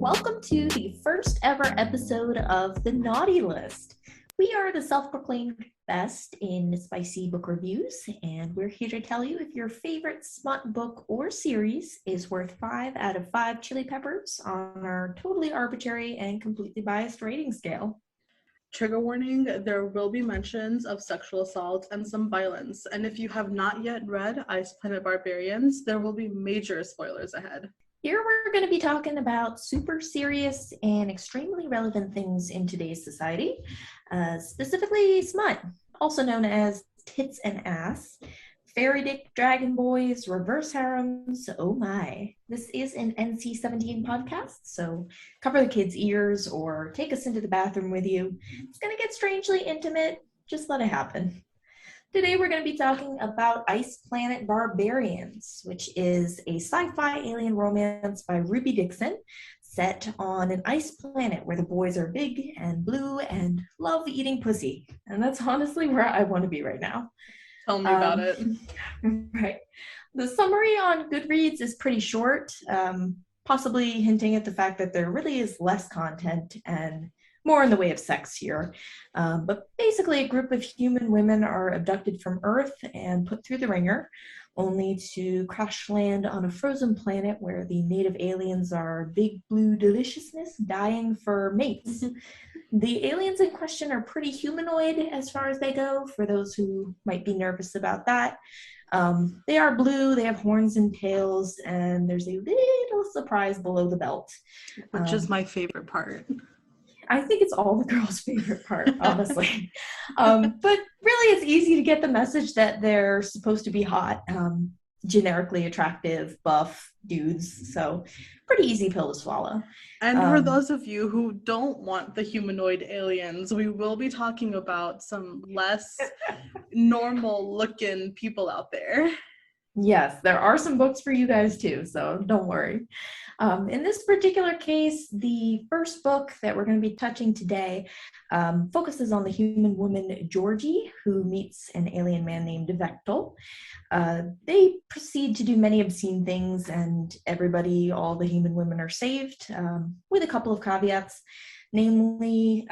welcome to the first ever episode of The Naughty List. We are the self-proclaimed best in spicy book reviews, and we're here to tell you if your favorite smut book or series is worth 5 out of 5 chili peppers on our totally arbitrary and completely biased rating scale. Trigger warning, there will be mentions of sexual assault and some violence, and if you have not yet read Ice Planet Barbarians, there will be major spoilers ahead. Here we're going to be talking about super serious and extremely relevant things in today's society, specifically smut, also known as tits and ass, fairy dick dragon boys, reverse harems, oh my. This is an NC-17 podcast, so cover the kids' ears or take us into the bathroom with you. It's going to get strangely intimate, just let it happen. Today we're going to be talking about Ice Planet Barbarians, which is a sci-fi alien romance by Ruby Dixon set on an ice planet where the boys are big and blue and love eating pussy. And that's honestly where I want to be right now. Tell me about it. Right. The summary on Goodreads is pretty short, possibly hinting at the fact that there really is less content and more in the way of sex here. But basically, a group of human women are abducted from Earth and put through the ringer, only to crash land on a frozen planet where the native aliens are big blue deliciousness dying for mates. The aliens in question are pretty humanoid as far as they go, for those who might be nervous about that. They are blue, they have horns and tails, and there's a little surprise below the belt. Which is my favorite part. I think it's all the girls' favorite part, honestly. But really, it's easy to get the message that they're supposed to be hot, generically attractive, buff dudes. So pretty easy pill to swallow. And for those of you who don't want the humanoid aliens, we will be talking about some less normal-looking people out there. Yes, there are some books for you guys too, so don't worry. In this particular case, the first book that we're going to be touching today focuses on the human woman Georgie, who meets an alien man named Vectel. They proceed to do many obscene things, and all the human women are saved, with a couple of caveats. Namely,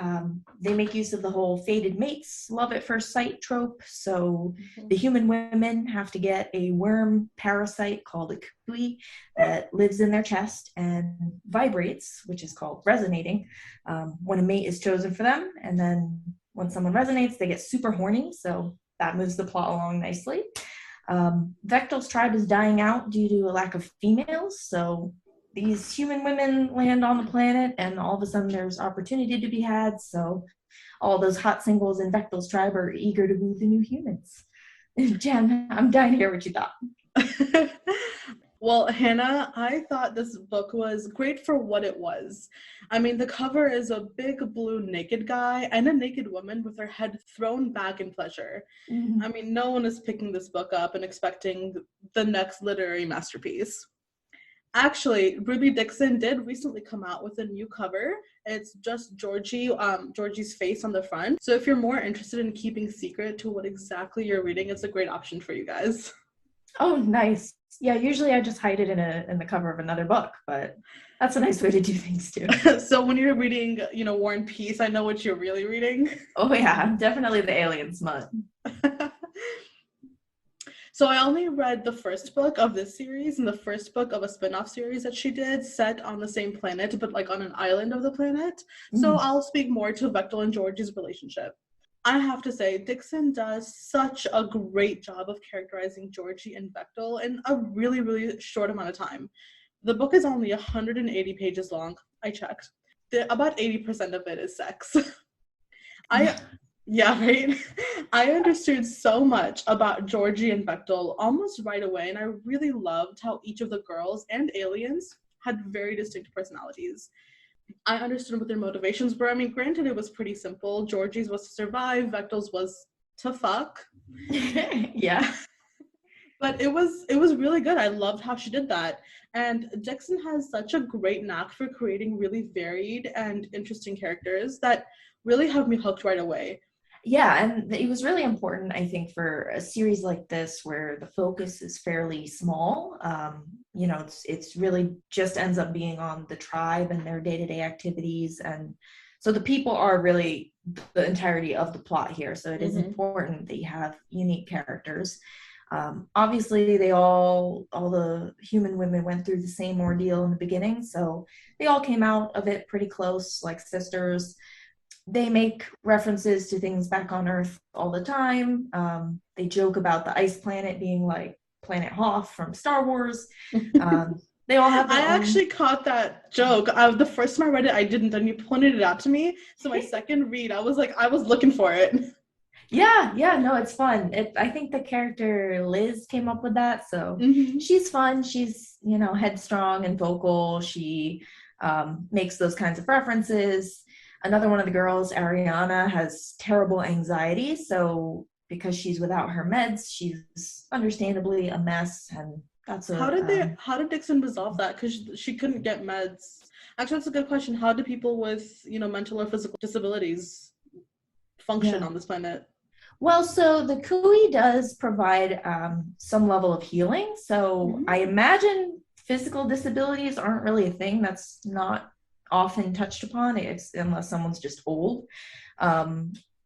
they make use of the whole fated mates, love at first sight trope. So the human women have to get a worm parasite called a kukui that lives in their chest and vibrates, which is called resonating, when a mate is chosen for them. And then when someone resonates, they get super horny. So that moves the plot along nicely. Vectel's tribe is dying out due to a lack of females. So these human women land on the planet, and all of a sudden there's opportunity to be had. So all those hot singles in Vectel's tribe are eager to woo the new humans. Jen, I'm dying to hear what you thought. Well, Hannah, I thought this book was great for what it was. I mean, the cover is a big blue naked guy and a naked woman with her head thrown back in pleasure. Mm-hmm. I mean, no one is picking this book up and expecting the next literary masterpiece. Actually, Ruby Dixon did recently come out with a new cover. It's just Georgie's face on the front. So if you're more interested in keeping secret to what exactly you're reading, it's a great option for you guys. Oh, nice. Yeah, usually I just hide it in the cover of another book, but that's a nice way to do things too. So when you're reading, War and Peace, I know what you're really reading. Oh yeah, definitely the alien smut. So I only read the first book of this series and the first book of a spin-off series that she did set on the same planet, but like on an island of the planet. So I'll speak more to Vectel and Georgie's relationship. I have to say, Dixon does such a great job of characterizing Georgie and Vectel in a really, really short amount of time. The book is only 180 pages long. I checked. About 80% of it is sex. Yeah, right? I understood so much about Georgie and Vectel almost right away, and I really loved how each of the girls and aliens had very distinct personalities. I understood what their motivations were. I mean, granted, it was pretty simple. Georgie's was to survive, Vectel's was to fuck. Yeah. But it was really good. I loved how she did that. And Dixon has such a great knack for creating really varied and interesting characters that really have me hooked right away. Yeah, and it was really important, I think, for a series like this where the focus is fairly small. it's really just ends up being on the tribe and their day-to-day activities. And so the people are really the entirety of the plot here. So it is important that you have unique characters. Obviously, all the human women went through the same ordeal in the beginning, so they all came out of it pretty close, like sisters. They make references to things back on Earth all the time. They joke about the Ice Planet being like Planet Hoth from Star Wars. They all have. I actually caught that joke. The first time I read it, I didn't. Then you pointed it out to me. So my second read, I was looking for it. Yeah, no, it's fun. I think the character Liz came up with that, so she's fun. She's headstrong and vocal. She makes those kinds of references. Another one of the girls, Ariana, has terrible anxiety, so because she's without her meds, she's understandably a mess, and that's how did Dixon resolve that? Because she couldn't get meds. Actually, that's a good question. How do people with mental or physical disabilities function on this planet? Well, so the Kui does provide some level of healing. So I imagine physical disabilities aren't really a thing. That's not often touched upon, unless someone's just old.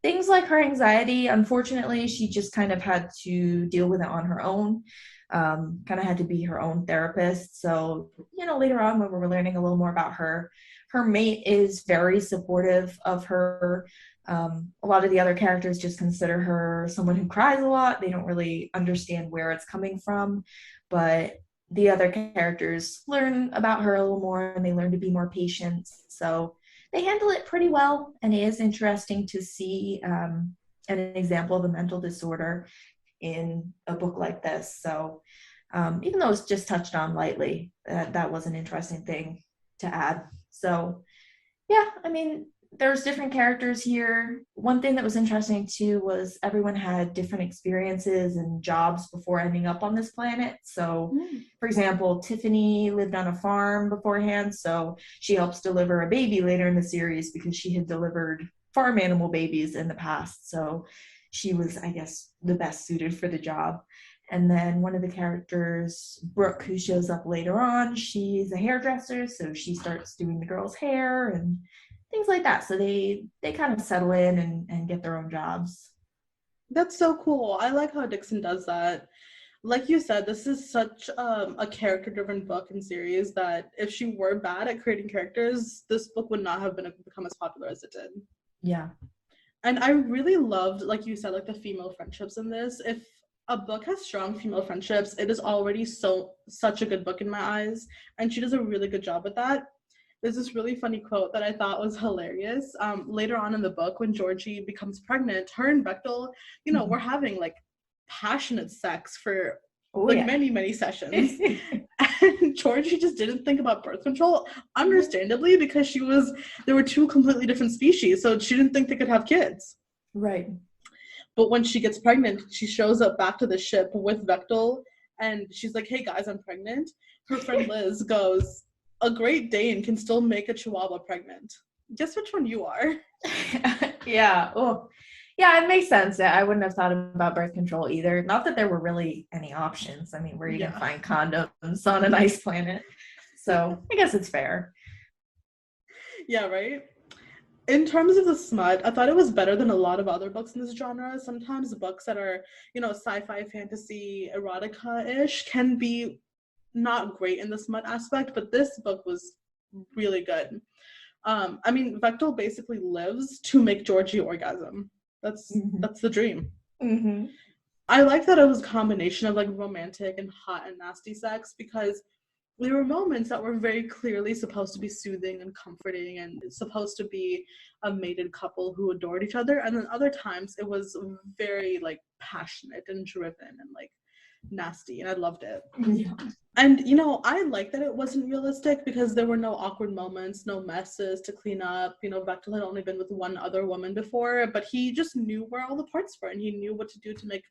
Things like her anxiety, unfortunately, she just kind of had to deal with it on her own. Kind of had to be her own therapist. So, later on when we're learning a little more about her mate is very supportive of her. A lot of the other characters just consider her someone who cries a lot. They don't really understand where it's coming from, but the other characters learn about her a little more, and they learn to be more patient. So they handle it pretty well, and it is interesting to see an example of a mental disorder in a book like this. So even though it's just touched on lightly, that was an interesting thing to add. So yeah, I mean, there's different characters here. One thing that was interesting too was everyone had different experiences and jobs before ending up on this planet. So for example, Tiffany lived on a farm beforehand, so she helps deliver a baby later in the series because she had delivered farm animal babies in the past. So she was, I guess, the best suited for the job. And then one of the characters, Brooke, who shows up later on, she's a hairdresser, so she starts doing the girls' hair and things like that. So they kind of settle in and get their own jobs. That's so cool. I like how Dixon does that. Like you said, this is such a character-driven book and series that if she were bad at creating characters, this book would not have become as popular as it did. Yeah. And I really loved, like you said, like the female friendships in this. If a book has strong female friendships, it is already such a good book in my eyes. And she does a really good job with that. There's this really funny quote that I thought was hilarious. Later on in the book, when Georgie becomes pregnant, her and Bechtel, were having like passionate sex for many, many sessions. And Georgie just didn't think about birth control, understandably, because there were two completely different species, so she didn't think they could have kids. Right. But when she gets pregnant, she shows up back to the ship with Bechtel, and she's like, "Hey guys, I'm pregnant." Her friend Liz goes, "A Great Dane can still make a Chihuahua pregnant." Guess which one you are? Yeah. Oh, yeah, it makes sense. I wouldn't have thought about birth control either. Not that there were really any options. I mean, where are you going to find condoms on an ice planet? So I guess it's fair. Yeah, right? In terms of the smut, I thought it was better than a lot of other books in this genre. Sometimes books that are, sci-fi, fantasy, erotica-ish can be not great in the smut aspect, but this book was really good. I mean, Bechtel basically lives to make Georgie orgasm. That's the dream. I like that it was a combination of like romantic and hot and nasty sex, because there were moments that were very clearly supposed to be soothing and comforting and supposed to be a mated couple who adored each other, and then other times it was very like passionate and driven and like nasty, and I loved it. Yeah. And I like that it wasn't realistic because there were no awkward moments, no messes to clean up. Bechtel had only been with one other woman before, but he just knew where all the parts were, and he knew what to do to make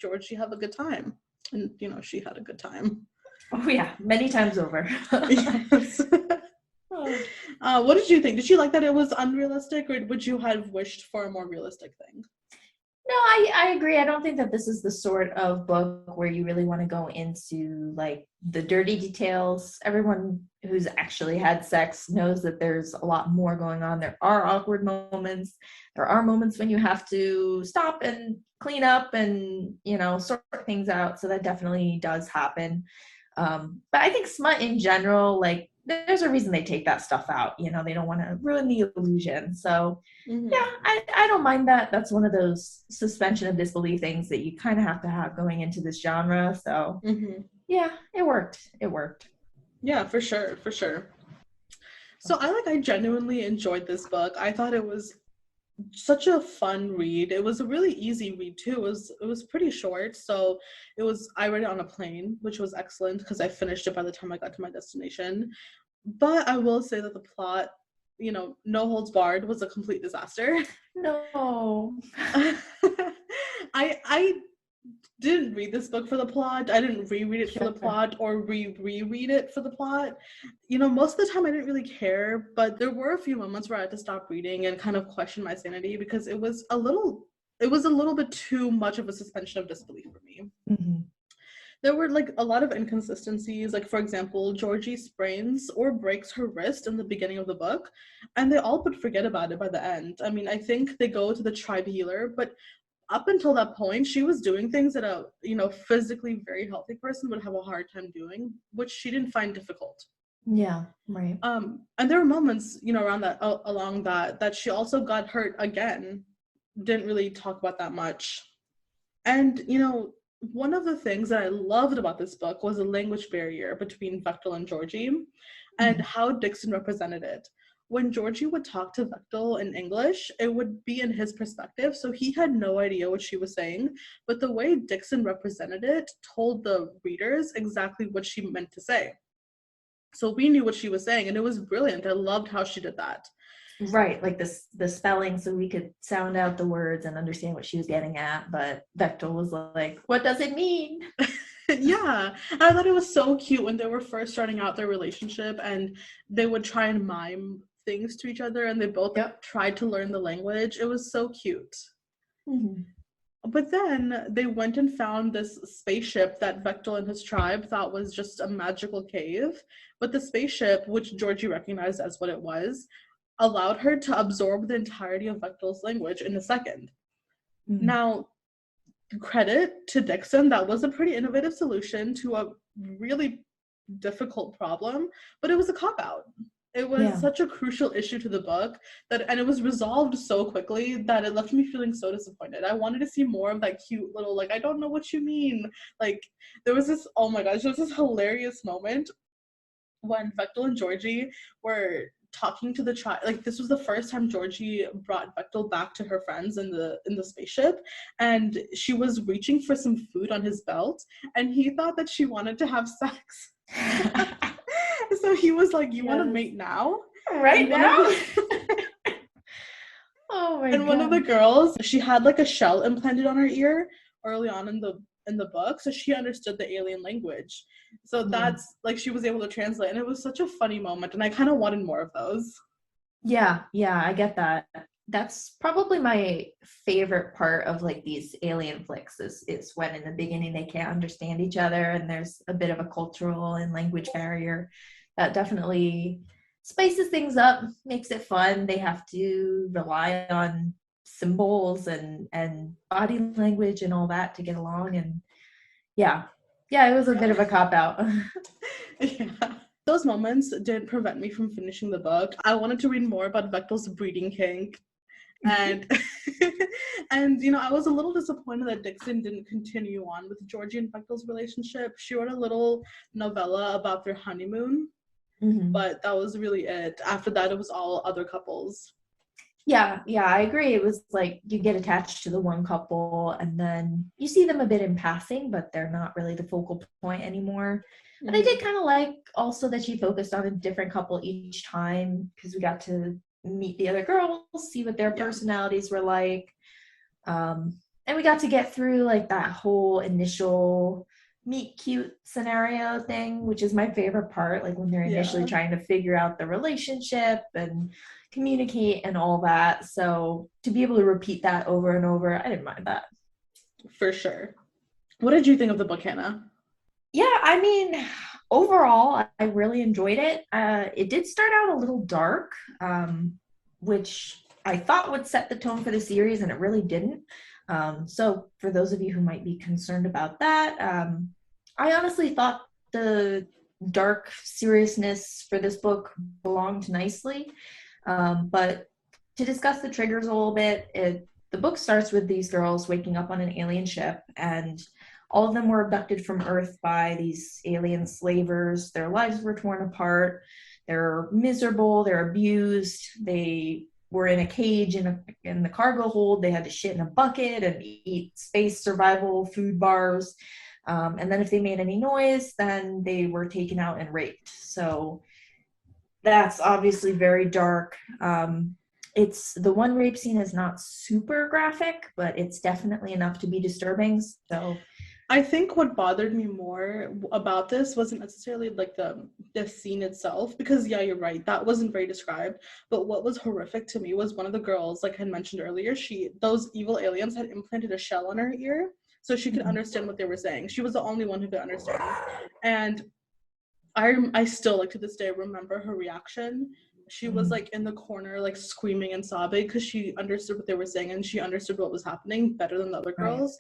Georgie have a good time, and she had a good time. Oh yeah, many times over. Yes. What did you think? Did you like that it was unrealistic, or would you have wished for a more realistic thing? No, I agree. I don't think that this is the sort of book where you really want to go into like the dirty details. Everyone who's actually had sex knows that there's a lot more going on. There are awkward moments. There are moments when you have to stop and clean up and, sort things out. So that definitely does happen. But I think smut in general, like, there's a reason they take that stuff out. They don't want to ruin the illusion. So yeah, Mm-hmm. I don't mind that. That's one of those suspension of disbelief things that you kind of have to have going into this genre. So Mm-hmm. yeah, it worked. It worked. Yeah, for sure, for sure. So I genuinely enjoyed this book. I thought it was such a fun read. It was a really easy read too. It was pretty short, so I read it on a plane, which was excellent because I finished it by the time I got to my destination. But I will say that the plot, no holds barred, was a complete disaster. No. I didn't read this book for the plot. I didn't reread it for the Sure. plot or reread it for the plot. Most of the time I didn't really care, but there were a few moments where I had to stop reading and kind of question my sanity because it was a little bit too much of a suspension of disbelief for me. Mm-hmm. There were like a lot of inconsistencies. Like, for example, Georgie sprains or breaks her wrist in the beginning of the book, and they all but forget about it by the end. I mean, I think they go to the tribe healer, but up until that point, she was doing things that a physically very healthy person would have a hard time doing, which she didn't find difficult. Yeah, right. And there were moments, around that along that she also got hurt again. Didn't really talk about that much. And one of the things that I loved about this book was the language barrier between Vectel and Georgie and Mhm. how Dixon represented it. When Georgie would talk to Vectel in English, it would be in his perspective, so he had no idea what she was saying, but the way Dixon represented it told the readers exactly what she meant to say. So we knew what she was saying, and it was brilliant. I loved how she did that. Right, like the spelling, so we could sound out the words and understand what she was getting at. But Bechtel was like, "What does it mean?" Yeah, I thought it was so cute when they were first starting out their relationship and they would try and mime things to each other and they both Yep. tried to learn the language. It was so cute. Mm-hmm. But then they went and found this spaceship that Vectel and his tribe thought was just a magical cave. But the spaceship, which Georgie recognized as what it was, allowed her to absorb the entirety of Vectel's language in a second. Mm-hmm. Now, credit to Dixon, that was a pretty innovative solution to a really difficult problem, but it was a cop out. It was Yeah. such a crucial issue to the book and it was resolved so quickly that it left me feeling so disappointed. I wanted to see more of that cute little, like, I don't know what you mean. Like, there was this, oh my gosh, there was this hilarious moment when Vectel and Georgie were talking to the child. Like, this was the first time Georgie brought Vectel back to her friends in the spaceship, and she was reaching for some food on his belt, and he thought that she wanted to have sex. So he was like, "You want to Yes. mate now?" Right And one of now? the Oh my and one of the god. girls, she had like a shell implanted on her ear early on in the book, so she understood the alien language. So Yeah. that's like she was able to translate, and it was such a funny moment, and I kind of wanted more of those. Yeah, yeah, I get that. That's probably my favorite part of like these alien flicks is when in the beginning they can't understand each other and there's a bit of a cultural and language barrier. That definitely spices things up, makes it fun. They have to rely on symbols and body language and all that to get along. And yeah, yeah, it was a bit Yeah. of a cop out. Yeah. Those moments didn't prevent me from finishing the book. I wanted to read more about Vectel's breeding kink. And and I was a little disappointed that Dixon didn't continue on with Georgie and Vectel's relationship. She wrote a little novella about their honeymoon, Mhm. but that was really it. After that, it was all other couples. Yeah, yeah, I agree. It was like you get attached to the one couple and then you see them a bit in passing, but they're not really the focal point anymore. But I did Mm-hmm. kind of like also that she focused on a different couple each time because we got to meet the other girls, see what their Yeah. personalities were like. And we got to get through like that whole initial meet cute scenario thing, which is my favorite part, like when they're initially Yeah, trying to figure out the relationship and communicate and all that. So to be able to repeat that over and over, I didn't mind that. for sure. What did you think of the book, Hannah? Yeah, I mean, overall, I really enjoyed it. It did start out a little dark, which I thought would set the tone for the series, and it really didn't. So, for those of you who might be concerned about that, I honestly thought the dark seriousness for this book belonged nicely. But to discuss the triggers a little bit, the book starts with these girls waking up on an alien ship, and all of them were abducted from Earth by these alien slavers. Their lives were torn apart. They're miserable. They're abused. They were in a cage in the cargo hold. They had to shit in a bucket and eat space survival food bars. And then if they made any noise, then they were taken out and raped. So that's obviously very dark. It's the one rape scene is not super graphic, but it's definitely enough to be disturbing. So I think what bothered me more about this wasn't necessarily like the scene itself, because yeah, you're right, that wasn't very described. But what was horrific to me was one of the girls, like I mentioned earlier, those evil aliens had implanted a shell on her ear so she could understand what they were saying. She was the only one who could understand. And I still, like, to this day remember her reaction. She was like in the corner, like screaming and sobbing because she understood what they were saying and she understood what was happening better than the other right. girls.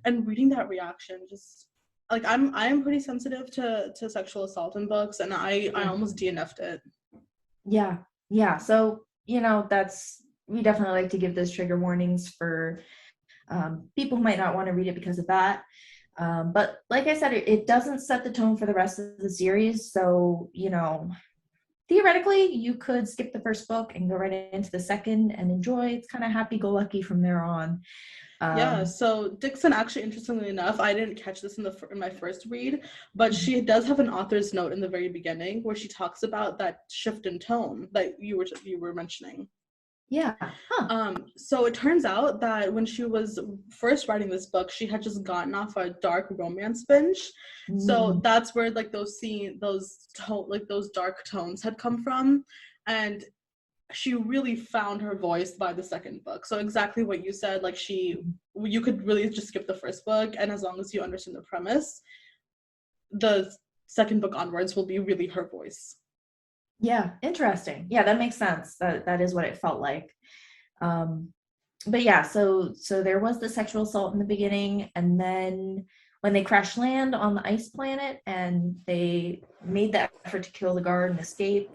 And reading that reaction, just like I am pretty sensitive to sexual assault in books, and I almost DNF'd it. Yeah. Yeah. So, we definitely like to give those trigger warnings for people who might not want to read it because of that. But like I said, it doesn't set the tone for the rest of the series. So, theoretically, you could skip the first book and go right into the second and enjoy. It's kind of happy-go-lucky from there on. Yeah, so Dixon, actually, interestingly enough, I didn't catch this in my first read, but she does have an author's note in the very beginning where she talks about that shift in tone that you were mentioning. Yeah. Huh. So it turns out that when she was first writing this book, she had just gotten off a dark romance binge. So that's where like those dark tones had come from, and she really found her voice by the second book. So exactly what you said, like you could really just skip the first book, and as long as you understand the premise, the second book onwards will be really her voice. Yeah, interesting. Yeah, that makes sense. That is what it felt like. But yeah, so there was the sexual assault in the beginning, and then when they crash land on the ice planet and they made the effort to kill the guard and escape,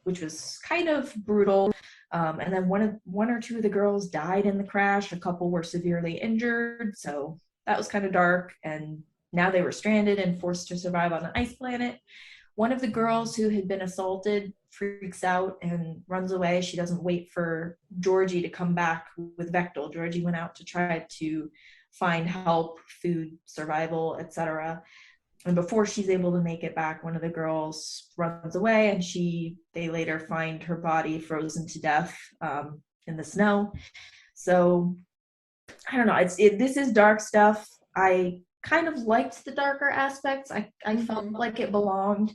which was kind of brutal. And then one or two of the girls died in the crash. A couple were severely injured, so that was kind of dark. And now they were stranded and forced to survive on the ice planet. One of the girls who had been assaulted freaks out and runs away. She doesn't wait for Georgie to come back with Vectel. Georgie went out to try to find help, food, survival, etc. And before she's able to make it back, one of the girls runs away, and they later find her body frozen to death in the snow. So I don't know. This is dark stuff. I kind of liked the darker aspects. I felt like it belonged.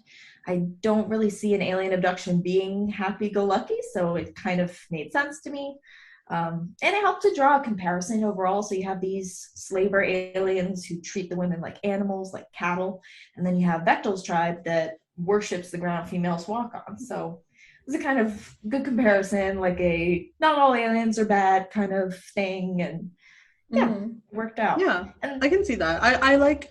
I don't really see an alien abduction being happy-go-lucky, so it kind of made sense to me. And it helped to draw a comparison overall. So you have these slaver aliens who treat the women like animals, like cattle, and then you have Vectel's tribe that worships the ground females walk on. So it was a kind of good comparison, like a not all aliens are bad kind of thing, and yeah, worked out. Yeah, And I can see that. I like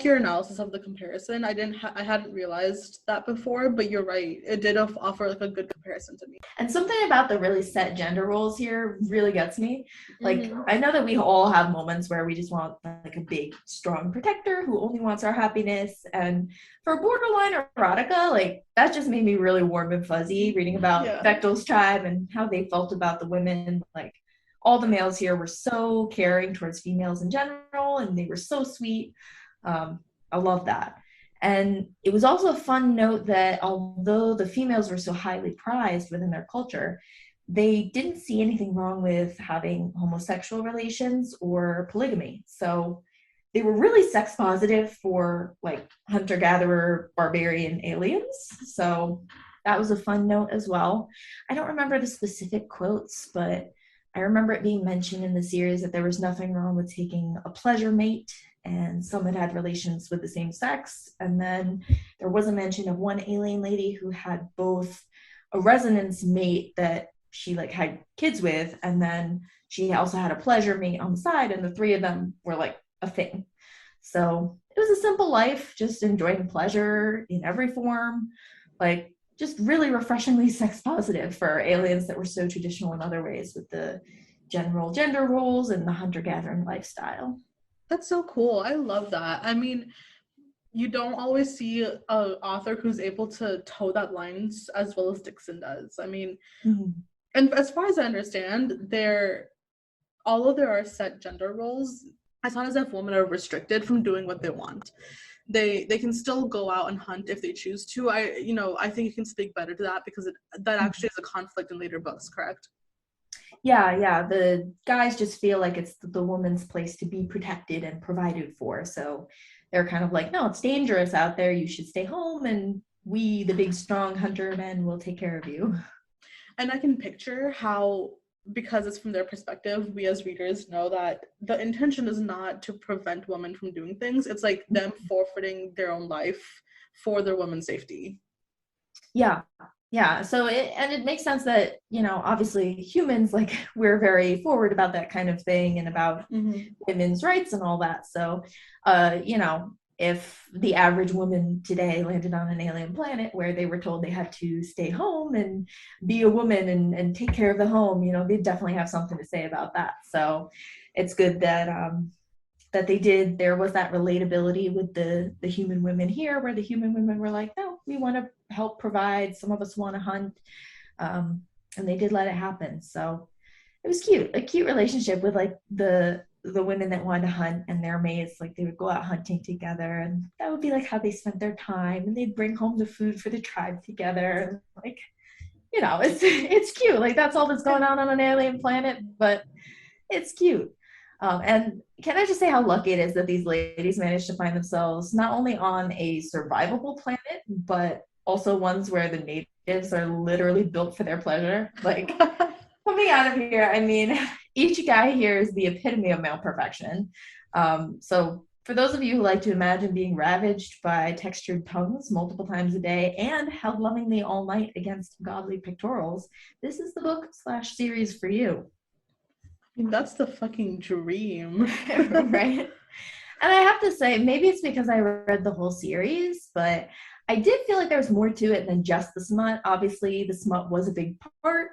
your analysis of the comparison. I hadn't realized that before, but you're right. It did offer like a good comparison to me. and something about the really set gender roles here really gets me. Like, I know that we all have moments where we just want like a big, strong protector who only wants our happiness. And for borderline erotica, like that just made me really warm and fuzzy reading about Bechtel's tribe and how they felt about the women. Like all the males here were so caring towards females in general, and they were so sweet. I love that. And it was also a fun note that although the females were so highly prized within their culture, they didn't see anything wrong with having homosexual relations or polygamy. So they were really sex positive for like hunter-gatherer barbarian aliens. So that was a fun note as well. I don't remember the specific quotes, but I remember it being mentioned in the series that there was nothing wrong with taking a pleasure mate, and some had relations with the same sex. And then there was a mention of one alien lady who had both a resonance mate that she like had kids with, and then she also had a pleasure mate on the side, and the three of them were like a thing. So it was a simple life, just enjoying pleasure in every form, like just really refreshingly sex positive for aliens that were so traditional in other ways with the general gender roles and the hunter-gathering lifestyle. That's so cool. I love that. I mean, you don't always see an author who's able to toe that lines as well as Dixon does. I mean, and as far as I understand, although there are set gender roles, it's not as if women are restricted from doing what they want. They can still go out and hunt if they choose to. I think you can speak better to that because that actually is a conflict in later books, correct? Yeah. The guys just feel like it's the woman's place to be protected and provided for. So they're kind of like, no, it's dangerous out there. You should stay home, and we, the big, strong hunter men, will take care of you. And I can picture how, because it's from their perspective, we as readers know that the intention is not to prevent women from doing things. It's like them forfeiting their own life for their women's safety. Yeah. So it makes sense that, obviously humans, like, we're very forward about that kind of thing and about women's rights and all that. So, if the average woman today landed on an alien planet where they were told they had to stay home and be a woman and take care of the home, they'd definitely have something to say about that. So it's good that they did. There was that relatability with the human women here, where the human women were like, no, we want to help provide. Some of us want to hunt. And they did let it happen. So it was cute, a cute relationship with like the women that wanted to hunt and their mates. Like they would go out hunting together, and that would be like how they spent their time, and they'd bring home the food for the tribe together. And like, it's cute. Like that's all that's going on an alien planet, but it's cute. And can I just say how lucky it is that these ladies managed to find themselves not only on a survivable planet, but also ones where the natives are literally built for their pleasure. Like, coming out of here, I mean, each guy here is the epitome of male perfection. So for those of you who like to imagine being ravaged by textured tongues multiple times a day and held lovingly all night against godly pictorials, this is the book/series for you. I mean, that's the fucking dream. Right? And I have to say, maybe it's because I read the whole series, but I did feel like there was more to it than just the smut. Obviously, the smut was a big part,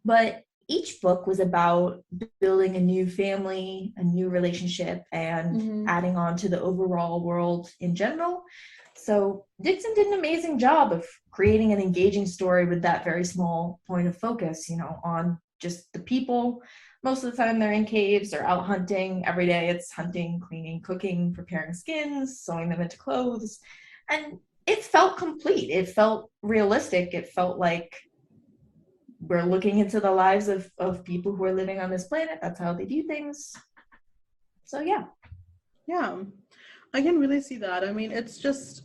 but each book was about building a new family, a new relationship, and adding on to the overall world in general. So Dixon did an amazing job of creating an engaging story with that very small point of focus, on just the people. Most of the time they're in caves or out hunting. Every day it's hunting, cleaning, cooking, preparing skins, sewing them into clothes. And it felt complete. It felt realistic. It felt like we're looking into the lives of people who are living on this planet. That's how they do things. So yeah. Yeah, I can really see that. I mean, it's just,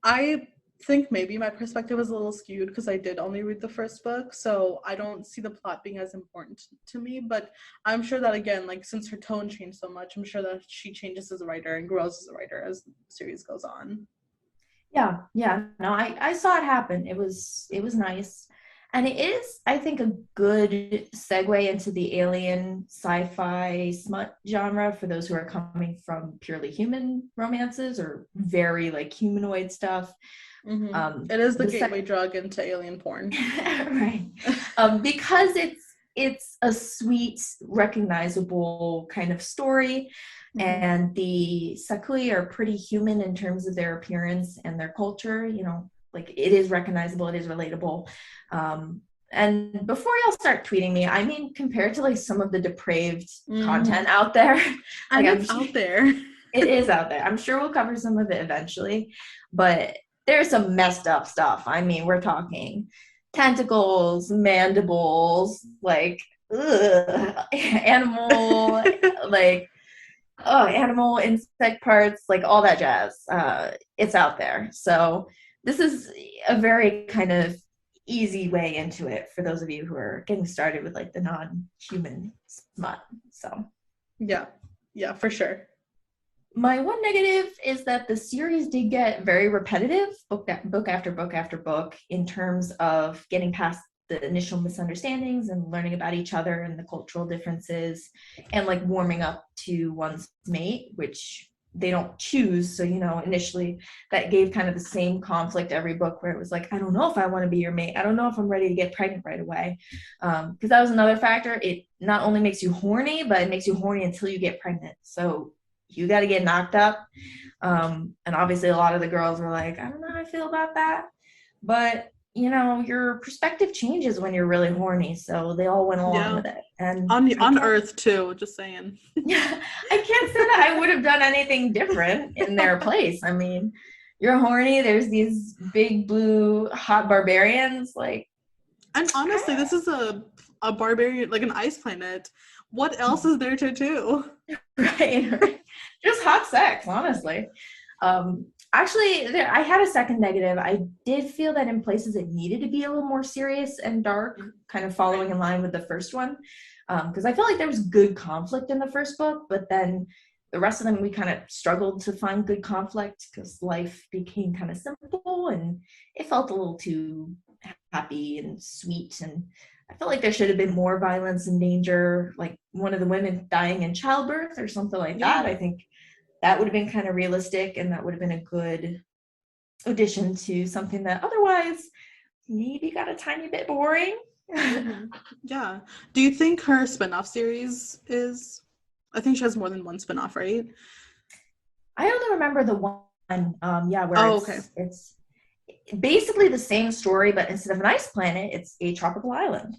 I think maybe my perspective is a little skewed because I did only read the first book, so I don't see the plot being as important to me, but I'm sure that, again, like, since her tone changed so much, I'm sure that she changes as a writer and grows as a writer as the series goes on. Yeah. No, I saw it happen. It was nice. And it is, I think, a good segue into the alien sci-fi smut genre for those who are coming from purely human romances or very like humanoid stuff. It is the gateway drug into alien porn. Right. Because it's a sweet, recognizable kind of story. And the Sakui are pretty human in terms of their appearance and their culture, like it is recognizable, it is relatable. And before y'all start tweeting me, I mean, compared to like some of the depraved content out there, like, it's out there. It is out there. I'm sure we'll cover some of it eventually, but there's some messed up stuff. I mean, we're talking tentacles, mandibles, like animal, like animal, insect parts, like all that jazz. It's out there. So this is a very kind of easy way into it for those of you who are getting started with like the non-human smut. So Yeah, for sure. my one negative is that the series did get very repetitive, book after book after book, in terms of getting past the initial misunderstandings and learning about each other and the cultural differences, and like warming up to one's mate, which they don't choose. So, initially that gave kind of the same conflict every book, where it was like, I don't know if I want to be your mate. I don't know if I'm ready to get pregnant right away. Because that was another factor. It not only makes you horny, but it makes you horny until you get pregnant. So you got to get knocked up. And obviously a lot of the girls were like, I don't know how I feel about that. But, your perspective changes when you're really horny. So they all went along with it. And on Earth too, just saying. Yeah, I can't say that I would have done anything different in their place. I mean, you're horny. There's these big blue hot barbarians. Like, and honestly, this is a barbarian, like an ice planet. What else is there to do? right. Just hot sex, honestly. Actually, I had a second negative. I did feel that in places it needed to be a little more serious and dark, kind of following in line with the first one. Because I felt like there was good conflict in the first book, but then the rest of them, we kind of struggled to find good conflict because life became kind of simple and it felt a little too happy and sweet. And I felt like there should have been more violence and danger, like one of the women dying in childbirth or something like that. I think that would have been kind of realistic, and that would have been a good addition to something that otherwise maybe got a tiny bit boring. Yeah. Do you think her spin-off series is, I think she has more than one spin-off, right? I only remember the one, where it's basically the same story, but instead of an ice planet, it's a tropical island.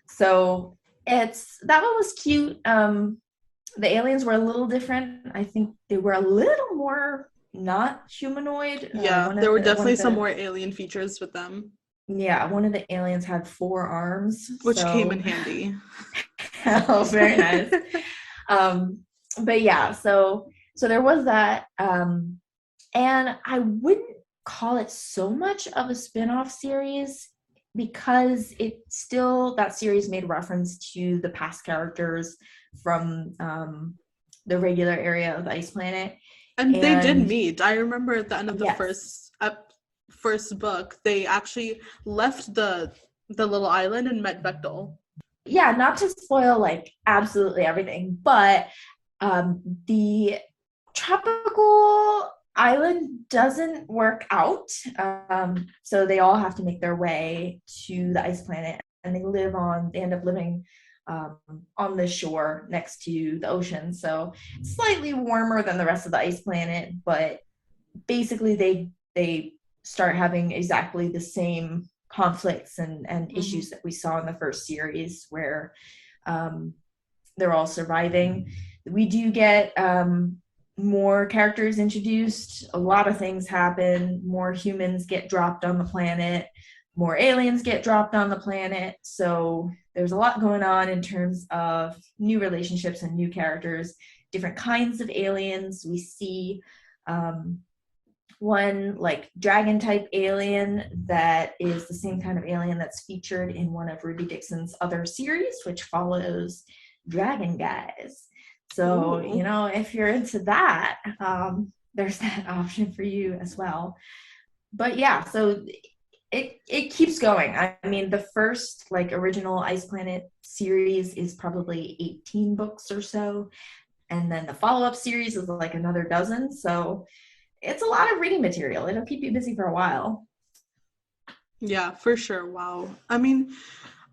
So that one was cute. The aliens were a little different. I think they were a little more not humanoid. Yeah, there were definitely some more alien features with them. Yeah, one of the aliens had 4 arms. Which came in handy. Oh, very nice. But yeah, so there was that. And I wouldn't call it so much of a spin-off series, because that series made reference to the past characters from the regular area of the Ice Planet. And they did meet. I remember at the end of the first book, they actually left the little island and met Vectel. Yeah, not to spoil like absolutely everything, but the tropical island doesn't work out. So they all have to make their way to the Ice Planet, and they end up living on the shore next to the ocean. So it's slightly warmer than the rest of the Ice Planet, but basically they start having exactly the same conflicts and issues that we saw in the first series, where they're all surviving. We do get more characters introduced. A lot of things happen. More humans get dropped on the planet. More aliens get dropped on the planet. So there's a lot going on in terms of new relationships and new characters, different kinds of aliens. We see one like dragon type alien that is the same kind of alien that's featured in one of Ruby Dixon's other series, which follows dragon guys. So, if you're into that, there's that option for you as well. But yeah, so it keeps going. I mean, the first like original Ice Planet series is probably 18 books or so. And then the follow-up series is like another dozen. So it's a lot of reading material. It'll keep you busy for a while. Yeah, for sure. Wow. I mean,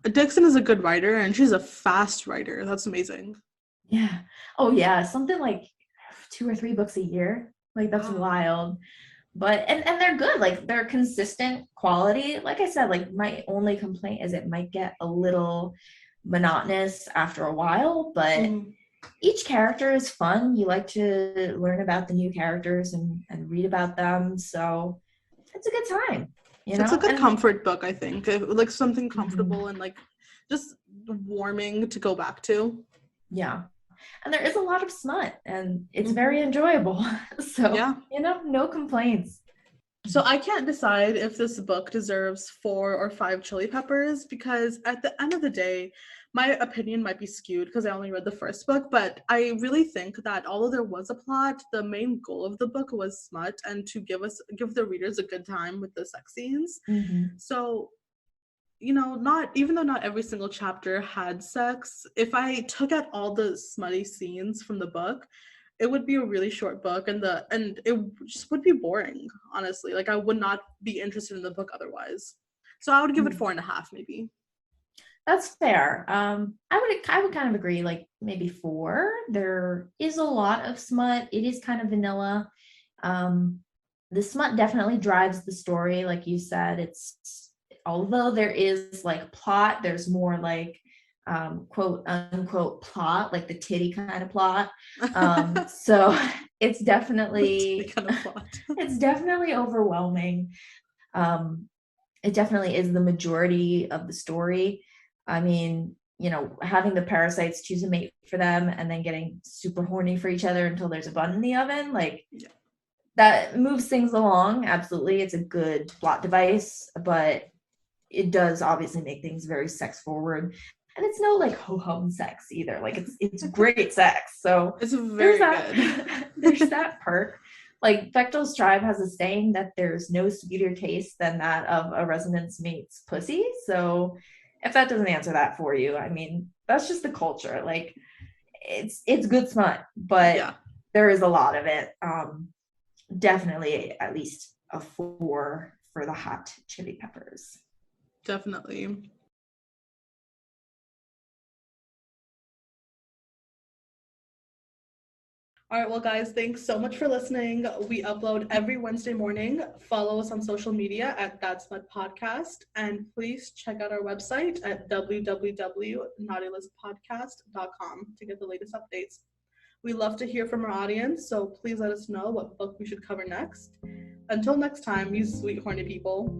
Dixon is a good writer, and she's a fast writer. That's amazing. Yeah. Oh, yeah. Something like 2 or 3 books a year. Like, that's wild. But, and they're good. Like, they're consistent quality. Like I said, like, my only complaint is it might get a little monotonous after a while, but each character is fun. You like to learn about the new characters and read about them. So it's a good time. It's a good comfort book, I think. Like something comfortable and like just warming to go back to. Yeah. And there is a lot of smut, and it's very enjoyable. So, Yeah. no complaints. So I can't decide if this book deserves 4 or 5 chili peppers because at the end of the day, my opinion might be skewed because I only read the first book, but I really think that although there was a plot, the main goal of the book was smut and to give the readers a good time with the sex scenes. Mm-hmm. So, not even though not every single chapter had sex, if I took out all the smutty scenes from the book, it would be a really short book and it just would be boring, honestly. Like I would not be interested in the book otherwise. So I would give it 4.5 maybe. That's fair. I would kind of agree, like maybe 4. There is a lot of smut. It is kind of vanilla. The smut definitely drives the story, like you said. It's although there is like plot, there's more like quote unquote plot, like the titty kind of plot. So it's definitely kind of plot. it's definitely overwhelming. It definitely is the majority of the story. I mean, having the parasites choose a mate for them and then getting super horny for each other until there's a bun in the oven, like that moves things along. Absolutely. It's a good plot device, but it does obviously make things very sex forward. And it's no like ho-hum sex either. Like it's great sex. So it's very good. There's that perk. Like Bechdel's tribe has a saying that there's no sweeter taste than that of a resonance mate's pussy. So if that doesn't answer that for you, I mean, that's just the culture. Like it's good smut, but there is a lot of it. Definitely at least a 4 for the hot chili peppers. Definitely. All right, well, guys, thanks so much for listening. We upload every Wednesday morning. Follow us on social media at That's Smut Podcast. And please check out our website at www.naughtylistpodcast.com to get the latest updates. We love to hear from our audience, so please let us know what book we should cover next. Until next time, you sweet horny people.